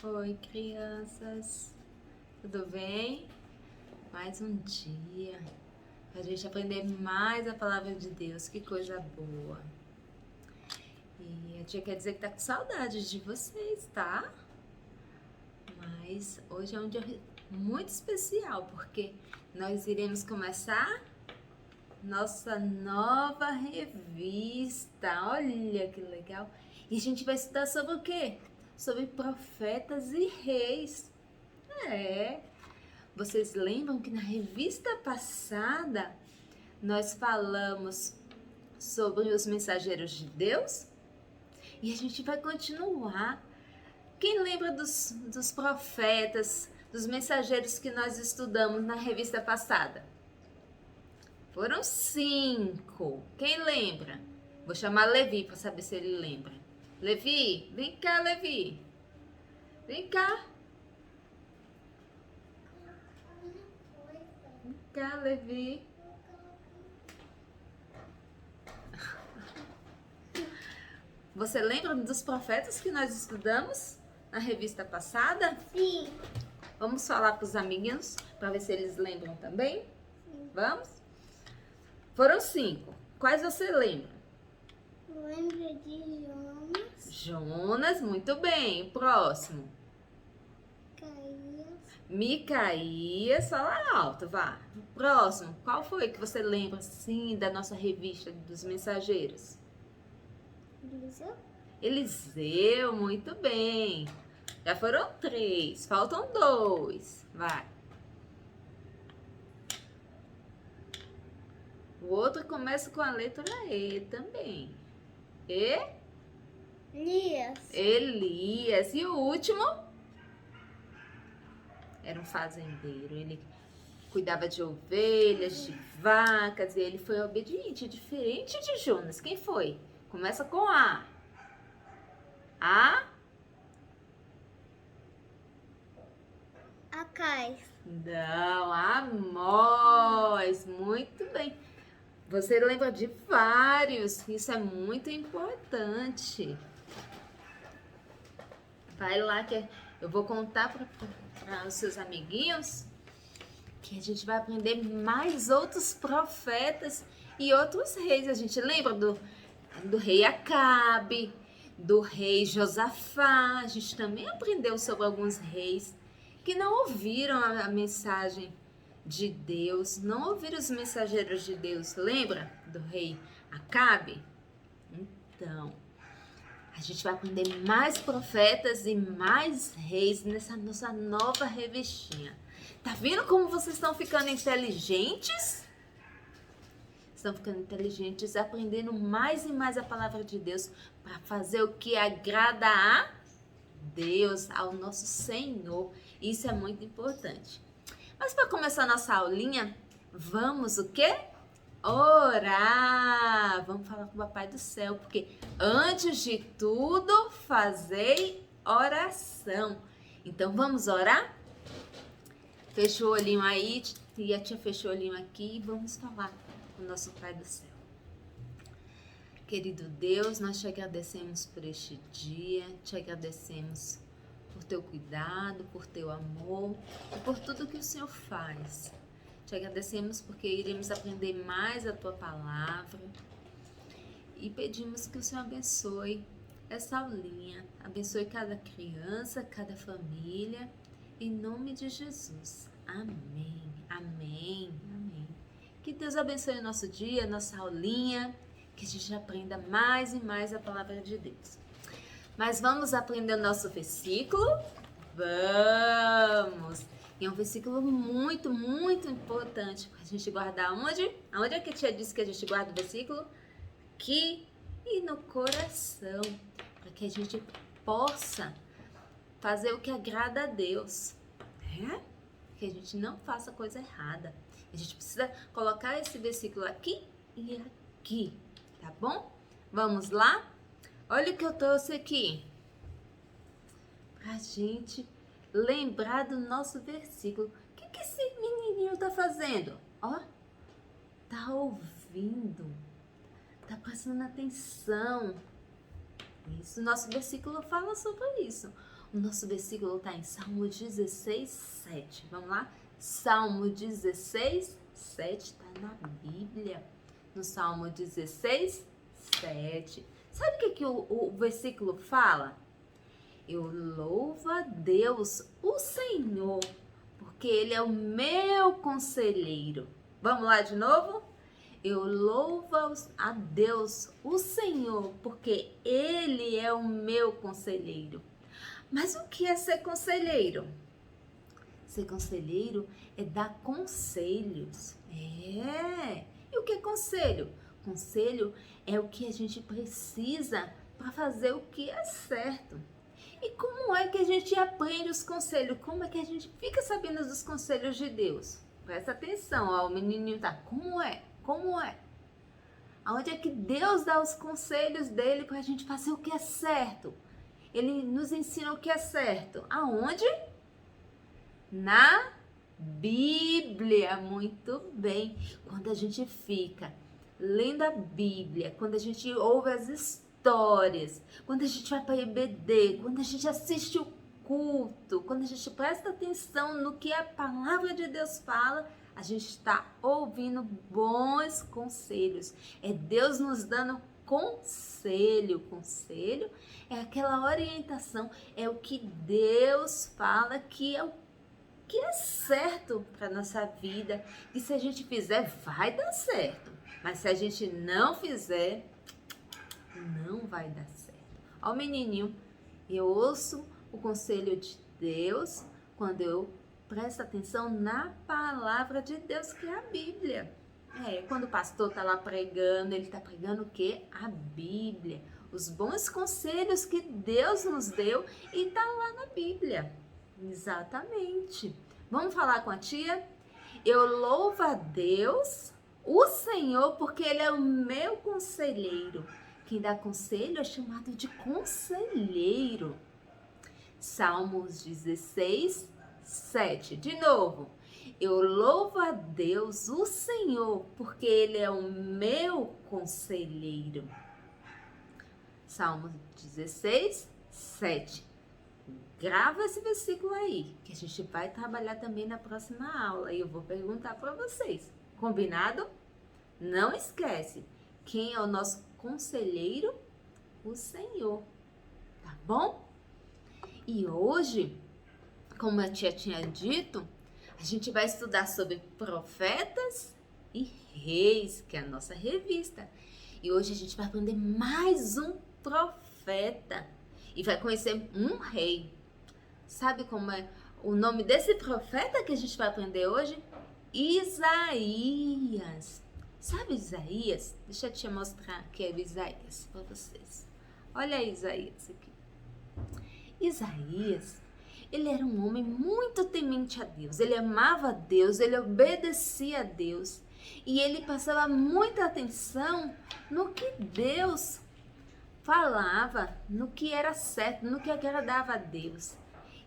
Oi, crianças, tudo bem? Mais um dia pra gente aprender mais a palavra de Deus, que coisa boa. E a tia quer dizer que tá com saudade de vocês, tá? Mas hoje é um dia muito especial, porque nós iremos começar nossa nova revista. Olha que legal! E a gente vai estudar sobre o quê? Sobre profetas e reis. É. Vocês lembram que na revista passada nós falamos sobre os mensageiros de Deus? E a gente vai continuar. Quem lembra dos profetas, dos mensageiros que nós estudamos na revista passada? Foram 5. Quem lembra? Vou chamar Levi para saber se ele lembra. Levi, vem cá, Levi. Vem cá. Vem cá, Levi. Você lembra dos profetas que nós estudamos na revista passada? Sim. Vamos falar para os amiguinhos para ver se eles lembram também? Sim. Vamos? Foram 5. Quais você lembra? Lembra de Jonas, Jonas, muito bem. Próximo. Caías, Micaías, fala alto, vá. Próximo. Qual foi que você lembra, sim, da nossa revista dos mensageiros? Eliseu, Eliseu, muito bem. Já foram 3, faltam 2. Vai. O outro começa com a letra E também. Elias, Elias. E o último? Era um fazendeiro. Ele cuidava de ovelhas, de vacas. E ele foi obediente, diferente de Jonas. Quem foi? Começa com A. A? Acais, Não, Amós. Muito bem. Você lembra de vários. Isso é muito importante. Vai lá que eu vou contar para os seus amiguinhos que a gente vai aprender mais outros profetas e outros reis. A gente lembra do rei Acabe, do rei Josafá. A gente também aprendeu sobre alguns reis que não ouviram a mensagem de Deus, não ouviram os mensageiros de Deus. Lembra do rei Acabe? Então, a gente vai aprender mais profetas e mais reis nessa nossa nova revistinha. Tá vendo como vocês estão ficando inteligentes? Estão ficando inteligentes, aprendendo mais e mais a palavra de Deus para fazer o que agrada a Deus, ao nosso Senhor. Isso é muito importante. Mas para começar a nossa aulinha, vamos o quê? Orar! Vamos falar com o Papai do Céu, porque antes de tudo, fazei oração. Então vamos orar? Fecha o olhinho aí, e a tia fechou o olhinho aqui e vamos falar com o nosso Pai do Céu. Querido Deus, nós te agradecemos por este dia, te agradecemos por teu cuidado, por teu amor e por tudo que o Senhor faz. Te agradecemos porque iremos aprender mais a tua palavra e pedimos que o Senhor abençoe essa aulinha, abençoe cada criança, cada família, em nome de Jesus. Amém, amém, amém. Que Deus abençoe o nosso dia, nossa aulinha, que a gente aprenda mais e mais a palavra de Deus. Mas vamos aprender o nosso versículo? Vamos! E é um versículo muito, muito importante para a gente guardar onde? Aonde é que a tia disse que a gente guarda o versículo? Aqui e no coração, para que a gente possa fazer o que agrada a Deus, né? Que a gente não faça coisa errada. A gente precisa colocar esse versículo aqui e aqui, tá bom? Vamos lá? Olha o que eu trouxe aqui. Pra gente lembrar do nosso versículo. O que esse menininho tá fazendo? Ó, tá ouvindo, tá prestando atenção. Isso, nosso versículo fala sobre isso. O nosso versículo está em Salmo 16, 7. Vamos lá? Salmo 16, 7 está na Bíblia. No Salmo 16, 7. Sabe o que o versículo fala? Eu louvo a Deus, o Senhor, porque Ele é o meu conselheiro. Vamos lá de novo? Eu louvo a Deus, o Senhor, porque Ele é o meu conselheiro. Mas o que é ser conselheiro? Ser conselheiro é dar conselhos. E o que é conselho? Conselho é o que a gente precisa para fazer o que é certo. E como é que a gente aprende os conselhos? Como é que a gente fica sabendo dos conselhos de Deus? Presta atenção, ó, o menininho tá. Como é? Como é? Aonde é que Deus dá os conselhos dele para a gente fazer o que é certo? Ele nos ensina o que é certo. Aonde? Na Bíblia. Muito bem. Quando a gente fica lendo a Bíblia, quando a gente ouve as histórias, quando a gente vai para a EBD, quando a gente assiste o culto, quando a gente presta atenção no que a palavra de Deus fala, a gente está ouvindo bons conselhos. É Deus nos dando conselho. Conselho é aquela orientação, é o que Deus fala que é o que é certo para nossa vida. E se a gente fizer, vai dar certo. Mas se a gente não fizer, não vai dar certo. Ó o menininho, eu ouço o conselho de Deus quando eu presto atenção na palavra de Deus, que é a Bíblia. Quando o pastor está lá pregando, ele está pregando o quê? A Bíblia. Os bons conselhos que Deus nos deu e está lá na Bíblia. Exatamente. Vamos falar com a tia? Eu louvo a Deus, o Senhor, porque Ele é o meu conselheiro. Quem dá conselho é chamado de conselheiro. Salmos 16, 7. De novo. Eu louvo a Deus, o Senhor, porque Ele é o meu conselheiro. Salmos 16, 7. Grava esse versículo aí, que a gente vai trabalhar também na próxima aula. E eu vou perguntar para vocês. Combinado? Não esquece. Quem é o nosso conselheiro? O Senhor. Tá bom? E hoje, como a tia tinha dito, a gente vai estudar sobre profetas e reis, que é a nossa revista. E hoje a gente vai aprender mais um profeta e vai conhecer um rei. Sabe como é o nome desse profeta que a gente vai aprender hoje? Isaías. Sabe Isaías? Deixa eu te mostrar aqui é Isaías para vocês. Olha aí Isaías aqui. Isaías, ele era um homem muito temente a Deus. Ele amava a Deus, ele obedecia a Deus. E ele passava muita atenção no que Deus falava, no que era certo, no que agradava a Deus.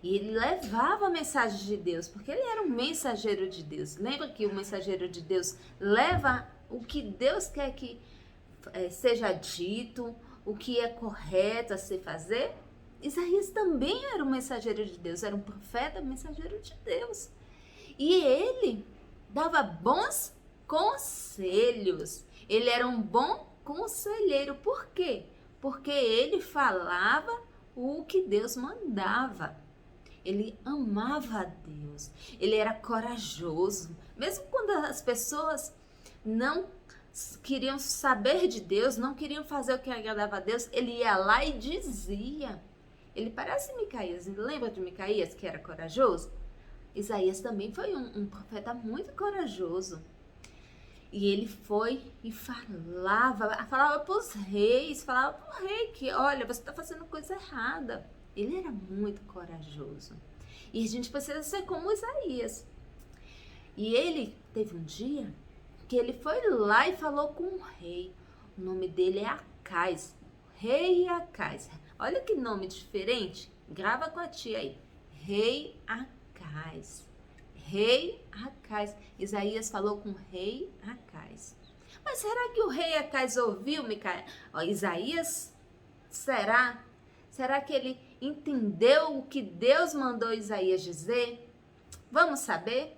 E ele levava a mensagem de Deus, porque ele era um mensageiro de Deus. Lembra que o mensageiro de Deus leva o que Deus quer que seja dito, o que é correto a se fazer? Isaías também era um mensageiro de Deus, era um profeta, mensageiro de Deus. E ele dava bons conselhos. Ele era um bom conselheiro. Por quê? Porque ele falava o que Deus mandava. Ele amava a Deus. Ele era corajoso. Mesmo quando as pessoas não queriam saber de Deus, não queriam fazer o que agradava a Deus, ele ia lá e dizia. Ele parece Micaías. Lembra de Micaías, que era corajoso? Isaías também foi um profeta muito corajoso. E ele foi e falava para os reis, falava para o rei que, olha, você está fazendo coisa errada. Ele era muito corajoso. E a gente precisa ser como Isaías. E ele teve um dia que ele foi lá e falou com o rei. O nome dele é Acais. Rei Acais. Olha que nome diferente. Grava com a tia aí. Rei Acais. Rei Acais. Isaías falou com o rei Acais. Mas será que o rei Acais ouviu, Isaías? Será? Será que entendeu o que Deus mandou Isaías dizer? Vamos saber?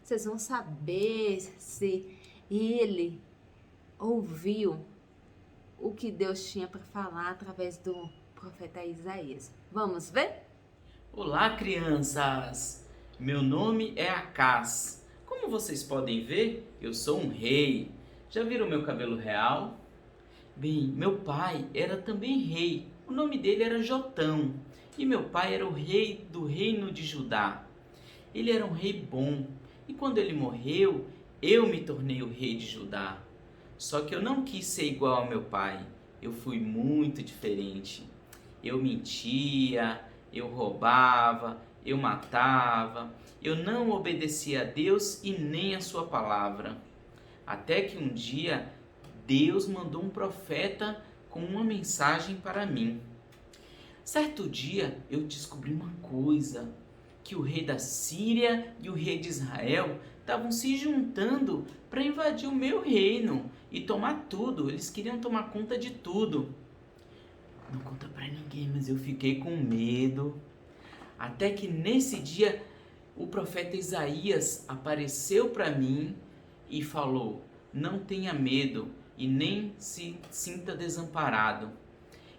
Vocês vão saber se ele ouviu o que Deus tinha para falar através do profeta Isaías. Vamos ver? Olá, crianças! Meu nome é Acás. Como vocês podem ver, eu sou um rei. Já viram meu cabelo real? Bem, meu pai era também rei. O nome dele era Jotão. E meu pai era o rei do reino de Judá. Ele era um rei bom. E quando ele morreu, eu me tornei o rei de Judá. Só que eu não quis ser igual ao meu pai. Eu fui muito diferente. Eu mentia, eu roubava, eu matava, eu não obedecia a Deus e nem a sua palavra. Até que um dia Deus mandou um profeta com uma mensagem para mim. Certo dia eu descobri uma coisa, que o rei da Síria e o rei de Israel estavam se juntando para invadir o meu reino e tomar tudo. Eles queriam tomar conta de tudo. Não conta para ninguém, mas eu fiquei com medo. Até que nesse dia o profeta Isaías apareceu para mim e falou: não tenha medo e nem se sinta desamparado.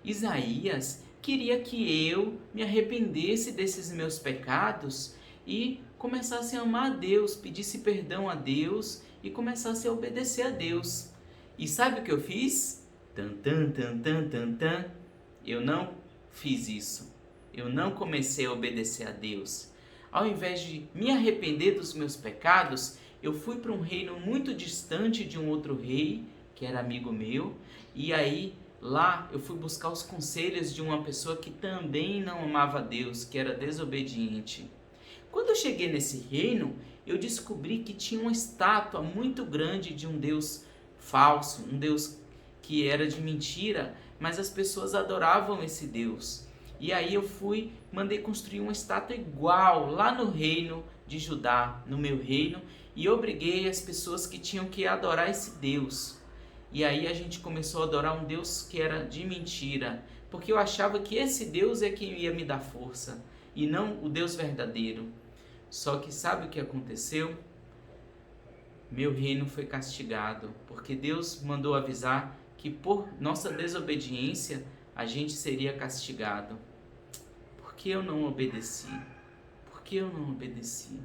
Isaías queria que eu me arrependesse desses meus pecados e começasse a amar a Deus, pedisse perdão a Deus e começasse a obedecer a Deus. E sabe o que eu fiz? Tan, tan, tan, tan, tan, tan. Eu não fiz isso. Eu não comecei a obedecer a Deus. Ao invés de me arrepender dos meus pecados, eu fui para um reino muito distante de um outro rei, que era amigo meu, e aí lá eu fui buscar os conselhos de uma pessoa que também não amava a Deus, que era desobediente. Quando eu cheguei nesse reino, eu descobri que tinha uma estátua muito grande de um Deus falso, um Deus que era de mentira, mas as pessoas adoravam esse Deus. E aí eu mandei construir uma estátua igual lá no reino de Judá, no meu reino, e obriguei as pessoas que tinham que adorar esse Deus. E aí a gente começou a adorar um Deus que era de mentira, porque eu achava que esse Deus é quem ia me dar força, e não o Deus verdadeiro. Só que sabe o que aconteceu? Meu reino foi castigado, porque Deus mandou avisar que por nossa desobediência a gente seria castigado. Por que eu não obedeci? Por que eu não obedeci?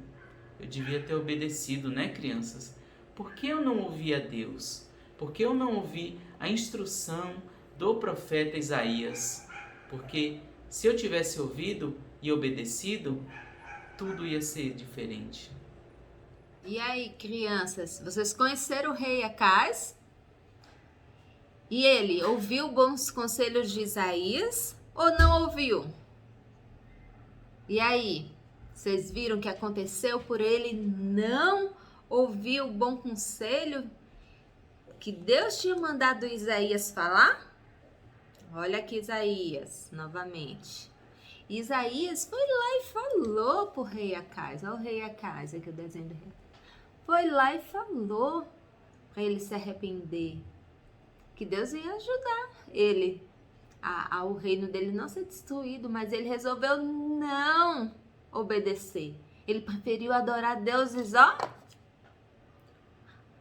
Eu devia ter obedecido, né, crianças? Por que eu não ouvi a Deus? Por que eu não ouvi a instrução do profeta Isaías? Porque se eu tivesse ouvido e obedecido, tudo ia ser diferente. E aí, crianças, vocês conheceram o rei Acás? E ele ouviu bons conselhos de Isaías ou não ouviu? E aí, vocês viram o que aconteceu por ele não ouvir o bom conselho que Deus tinha mandado Isaías falar? Olha aqui Isaías, novamente. Isaías foi lá e falou pro rei Acás. Olha o rei Acás, aqui o desenho do rei. Foi lá e falou para ele se arrepender, que Deus ia ajudar ele ao reino dele não ser destruído, mas ele resolveu não obedecer. Ele preferiu adorar deuses, ó,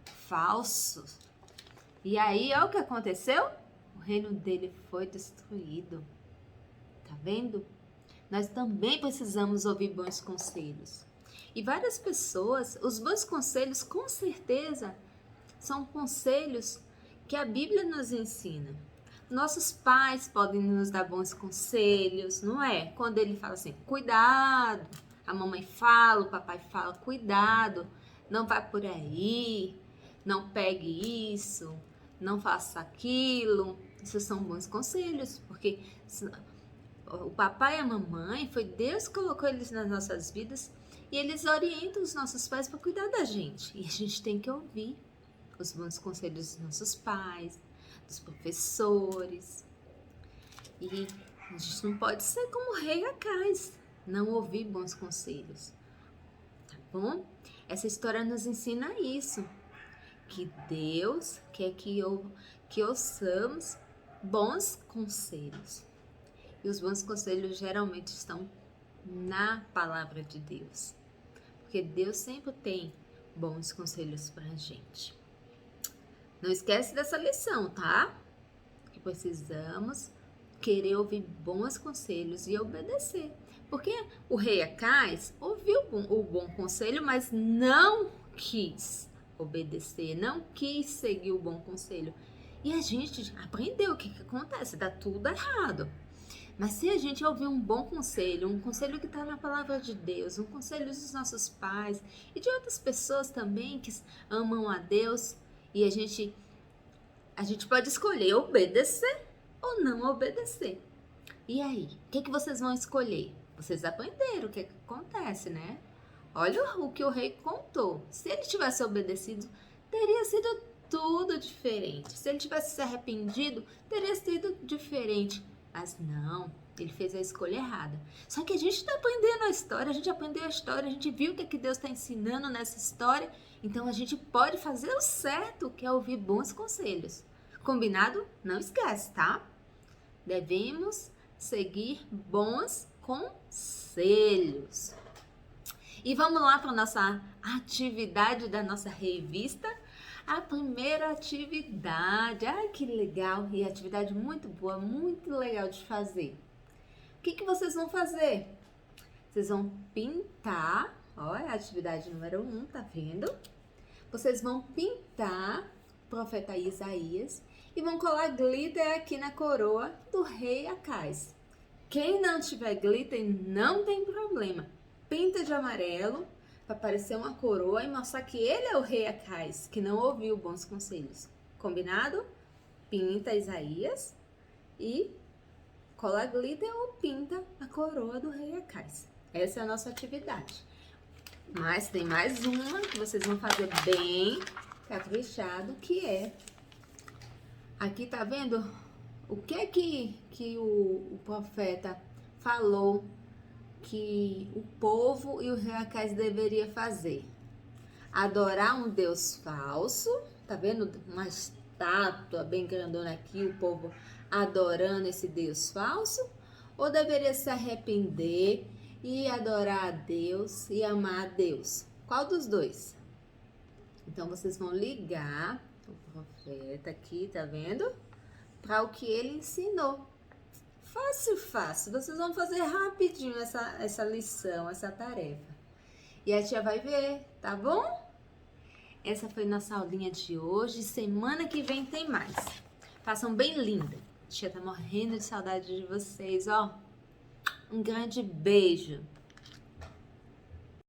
falsos. E aí, olha o que aconteceu? O reino dele foi destruído. Tá vendo? Nós também precisamos ouvir bons conselhos. E várias pessoas, os bons conselhos, com certeza, são conselhos que a Bíblia nos ensina. Nossos pais podem nos dar bons conselhos, não é? Quando ele fala assim, cuidado. A mamãe fala, o papai fala, cuidado. Não vá por aí, não pegue isso, não faça aquilo. Esses são bons conselhos, porque o papai e a mamãe, foi Deus que colocou eles nas nossas vidas e eles orientam os nossos pais para cuidar da gente. E a gente tem que ouvir os bons conselhos dos nossos pais, dos professores. E a gente não pode ser como o rei Acás, não ouvir bons conselhos. Tá bom? Essa história nos ensina isso, que Deus quer que ouçamos bons conselhos. que os bons conselhos geralmente estão na palavra de Deus. Porque Deus sempre tem bons conselhos pra gente. Não esquece dessa lição, tá? Que precisamos querer ouvir bons conselhos e obedecer. Porque o rei Acais ouviu o bom conselho, mas não quis obedecer, não quis seguir o bom conselho. E a gente aprendeu o que acontece, dá tudo errado. Mas se a gente ouvir um bom conselho, um conselho que está na palavra de Deus, um conselho dos nossos pais e de outras pessoas também que amam a Deus, e a gente pode escolher obedecer ou não obedecer. E aí, o que vocês vão escolher? Vocês aprenderam o que acontece, né? Olha o que o rei contou. Se ele tivesse obedecido, teria sido tudo diferente. Se ele tivesse se arrependido, teria sido diferente. Mas não, ele fez a escolha errada. Só que a gente está aprendendo a história, a gente aprendeu a história, a gente viu o que Deus está ensinando nessa história. Então a gente pode fazer o certo, que é ouvir bons conselhos. Combinado? Não esquece, tá? Devemos seguir bons conselhos. E vamos lá para a nossa atividade da nossa revista. A primeira atividade. Ai, que legal! E atividade muito boa, muito legal de fazer. O que vocês vão fazer? Vocês vão pintar. Olha a atividade número 1, tá vendo? Vocês vão pintar o profeta Isaías e vão colar glitter aqui na coroa do rei Acais. Quem não tiver glitter, não tem problema. Pinta de amarelo para parecer uma coroa e mostrar que ele é o rei Acais, que não ouviu bons conselhos. Combinado? Pinta Isaías e cola glitter ou pinta a coroa do rei Acais. Essa é a nossa atividade. Mas tem mais uma que vocês vão fazer bem caprichado, que é... Aqui tá vendo o que o profeta falou que o povo e o rei Acais deveria fazer? Adorar um Deus falso, tá vendo? Uma estátua bem grandona aqui, o povo adorando esse Deus falso? Ou deveria se arrepender e adorar a Deus e amar a Deus? Qual dos dois? Então vocês vão ligar o profeta aqui, tá vendo? Para o que ele ensinou. Fácil, fácil. Vocês vão fazer rapidinho essa lição, essa tarefa. E a tia vai ver, tá bom? Essa foi nossa aulinha de hoje. Semana que vem tem mais. Façam bem linda. A tia tá morrendo de saudade de vocês, ó. Um grande beijo.